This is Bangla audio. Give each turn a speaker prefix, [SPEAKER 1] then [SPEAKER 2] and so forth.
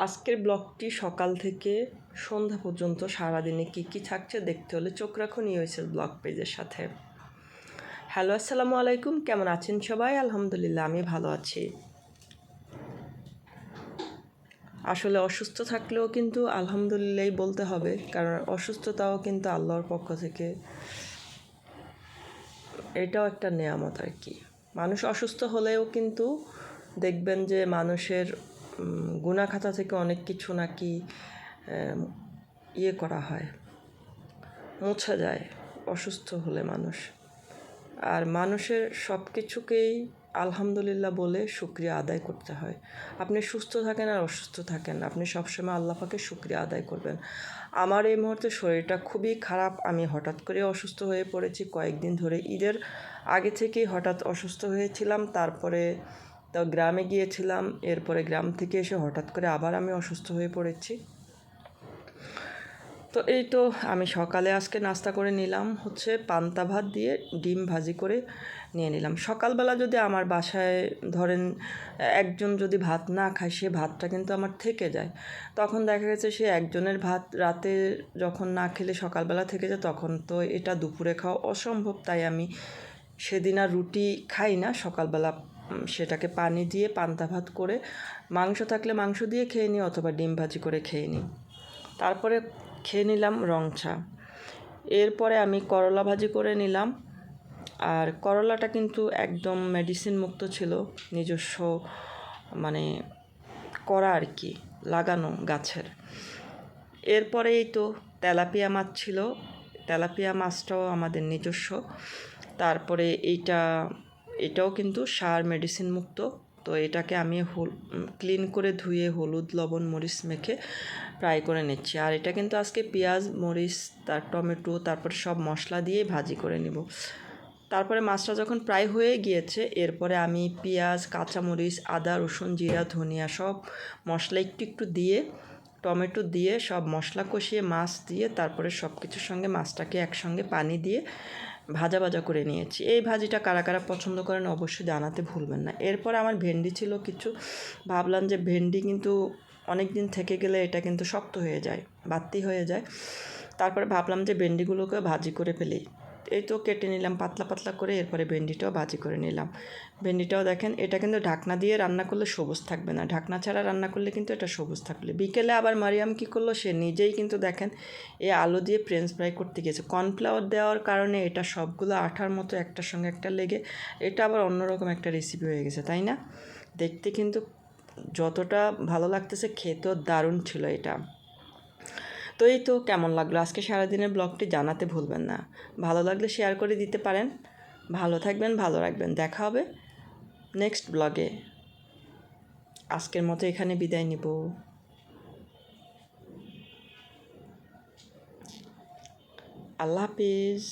[SPEAKER 1] আজকের ব্লগটি সকাল থেকে সন্ধ্যা পর্যন্ত সারাদিনে কী কী থাকছে দেখতে হলে চোখ রাখুন ইউএসএল ব্লগ পেজের সাথে। হ্যালো, আসসালামু আলাইকুম। কেমন আছেন সবাই? আলহামদুলিল্লাহ, আমি ভালো আছি। আসলে অসুস্থ থাকলেও কিন্তু আলহামদুলিল্লাহই বলতে হবে, কারণ অসুস্থতাও কিন্তু আল্লাহর পক্ষ থেকে, এটাও একটা নেয়ামত আর কি। মানুষ অসুস্থ হলেও কিন্তু দেখবেন যে মানুষের গুনাহ খাতা থেকে অনেক কিছু নাকি করা হয়, মোছা যায় অসুস্থ হলে মানুষ। আর মানুষের সব কিছুকেই আলহামদুলিল্লাহ বলে শুকরিয়া আদায় করতে হয়। আপনি সুস্থ থাকেন আর অসুস্থ থাকেন, আপনি সবসময় আল্লাহ পাকের শুকরিয়া আদায় করবেন। আমার এই মুহূর্তে শরীরটা খুবই খারাপ। আমি হঠাৎ করে অসুস্থ হয়ে পড়েছি কয়েকদিন ধরে। ঈদের আগে থেকেই হঠাৎ অসুস্থ হয়েছিলাম, তারপরে তো গ্রামে গিয়েছিলাম, এরপরে গ্রাম থেকে এসে হঠাৎ করে আবার আমি অসুস্থ হয়ে পড়েছি। তো এই তো আমি সকালে আজকে নাস্তা করে নিলাম হচ্ছে পান্তা ভাত দিয়ে ডিম ভাজি করে নিয়ে নিলাম। সকালবেলা যদি আমার বাসায় ধরেন একজন যদি ভাত না খায়, সে ভাতটা কিন্তু আমার থেকে যায়। তখন দেখা গেছে সে একজনের ভাত রাতে যখন না খেলে সকালবেলা থেকে যায়, তখন তো এটা দুপুরে খাওয়া অসম্ভব। তাই আমি সেদিন আর রুটি খাই না, সকালবেলা সেটাকে পানি দিয়ে পান্তা ভাত করে, মাংস থাকলে মাংস দিয়ে খেয়ে নিই অথবা ডিম ভাজি করে খেয়ে নিই। তারপরে খেয়ে নিলাম রং চা। এরপরে আমি করলা ভাজি করে নিলাম। আর করলাটা কিন্তু একদম মেডিসিন মুক্ত ছিল, নিজস্ব মানে করা আর কি, লাগানো গাছের। এরপরে এই তো তেলাপিয়া মাছ ছিল, তেলাপিয়া মাছটাও আমাদের নিজস্ব। তারপরে এটাও কিন্তু সার মেডিসিন মুক্ত। তো এটাকে আমি ক্লিন করে ধুয়ে হলুদ লবণ মরিচ মেখে ফ্রাই করে নিচ্ছি। আর এটা কিন্তু আজকে পেঁয়াজ মরিচ টমেটো তারপরে সব মশলা দিয়ে ভাজি করে নিব। তারপরে মাছটা যখন প্রায় হয়ে গিয়েছে, এরপরে আমি পেঁয়াজ কাঁচামরিচ আদা রসুন জিরা ধনিয়া সব মশলা একটু দিয়ে টমেটো দিয়ে সব মশলা কষিয়ে মাছ দিয়ে তারপরে সব কিছুর সঙ্গে মাছটাকে একসঙ্গে পানি দিয়ে ভাজা ভাজা করে নিয়েছি। এই ভাজিটা কারা কারা পছন্দ করেন অবশ্যই জানাতে ভুলবেন না। এরপর আমার ভেন্ডি ছিল কিছু, ভাবলাম যে ভেন্ডি কিন্তু অনেক দিন থেকে গেলে এটা কিন্তু শক্ত হয়ে যায়, বাতি হয়ে যায়। তারপরে ভাবলাম যে ভেন্ডিগুলোকে ভাজি করে ফেলি। এই তো কেটে নিলাম পাতলা পাতলা করে, এরপরে ভেন্ডিটাও ভাজি করে নিলাম। ভেন্ডিটাও দেখেন, এটা কিন্তু ঢাকনা দিয়ে রান্না করলে সবুজ থাকবে না, ঢাকনা ছাড়া রান্না করলে কিন্তু এটা সবুজ থাকবে। বিকেলে আবার মারিয়াম কী করলো, সে নিজেই কিন্তু দেখেন এই আলু দিয়ে ফ্রেঞ্চ ফ্রাই করতে গেছে। কর্নফ্লাওয়ার দেওয়ার কারণে এটা সবগুলো আঠার মতো একটার সঙ্গে একটা লেগে এটা আবার অন্যরকম একটা রেসিপি হয়ে গেছে, তাই না? দেখতে কিন্তু যতটা ভালো লাগতেছে, খেতেও দারুণ ছিল এটা। তো এই তো কেমন লাগলো আজকে সারাদিনের ব্লগটি জানাতে ভুলবেন না। ভালো লাগলে শেয়ার করে দিতে পারেন। ভালো থাকবেন, ভালো রাখবেন। দেখা হবে নেক্সট ব্লগে। আজকের মতো এখানে বিদায় নিব। আল্লাহ হাফিজ।